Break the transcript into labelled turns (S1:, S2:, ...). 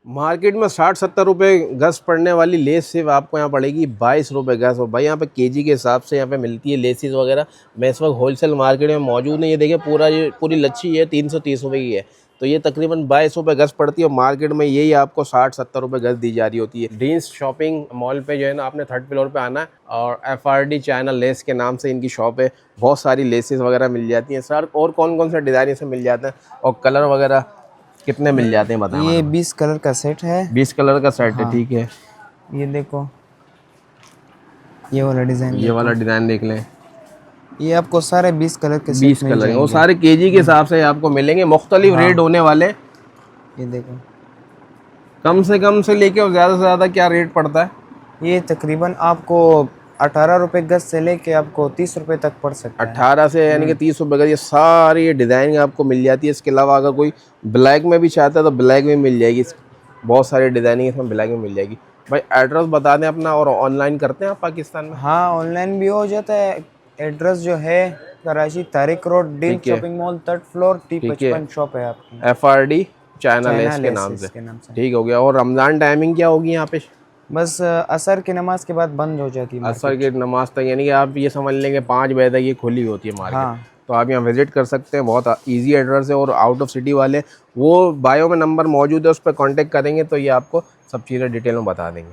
S1: Market में 60-70 रुपये गज पड़ने वाली लेस सिर्फ आपको यहाँ पड़ेगी 22 रुपये गज। और भाई यहाँ पे केजी के हिसाब से यहाँ पे मिलती है लेसिस वगैरह। मैं इस वक्त होलसेल मार्केट में मौजूद नहीं, ये देखिए पूरी लच्छी है 330 रुपये की है, तो ये तकरीबन 22 रुपये गज पड़ती है। और मार्केट में यही आपको 60-70 रुपये गज दी जा रही होती है। ड्रीम्स शॉपिंग मॉल पे जो है ना, आपने 3rd फ्लोर पे आना है और FRD चाइना लेस के नाम से इनकी शॉप है। बहुत सारी लेसेस वगैरह मिल जाती हैं सर। और कौन कौन से डिज़ाइन इसमें मिल जाते हैं और कलर वगैरह कितने मिल जाते हैं बताएं?
S2: ये 20 कलर का सेट है।
S1: 20 कलर का सेट है,
S2: हाँ।
S1: ठीक है।
S2: ये देखो, ये वाला डिज़ाइन,
S1: ये वाला डिज़ाइन देख लें।
S2: ये आपको सारे 20 कलर के
S1: 20 कलर वो सारे केजी के हिसाब से आपको मिलेंगे। मुख्तलिफ रेट होने वाले।
S2: ये देखो,
S1: कम से लेके और ज़्यादा से ज़्यादा क्या रेट पड़ता है?
S2: ये तकरीबन आपको 18 रुपये गज से लेके आपको 30 रुपये तक पड़ सकता है।
S1: 18 से यानी कि 30 रुपये गज। ये सारी ये डिज़ाइन आपको मिल जाती है। इसके अलावा अगर कोई ब्लैक में भी चाहता है तो ब्लैक में मिल जाएगी। बहुत सारी डिज़ाइनिंग इसमें ब्लैक में मिल जाएगी। भाई एड्रेस बता दें अपना, और ऑनलाइन करते हैं आप पाकिस्तान में?
S2: हाँ, ऑनलाइन भी हो जाता है। एड्रेस जो है Karachi Tariq road, deal shopping mall, 3rd floor, T55 shop है आपकी।
S1: FRD चाइना लेस के नाम से। ठीक हो गया। और रमज़ान टाइमिंग क्या होगी यहाँ पे?
S2: बस असर की नमाज के बाद बंद हो जाती है।
S1: असर की नमाज तक, यानी कि आप ये समझ लेंगे 5 बजे तक ये खुली होती है मार्केट। हाँ। तो आप यहाँ विजिट कर सकते हैं। बहुत इजी एड्रेस है। और आउट ऑफ सिटी वाले वो बायो में नंबर मौजूद है, उस पर कांटेक्ट करेंगे तो ये आपको सब चीज़ें डिटेल में बता देंगे।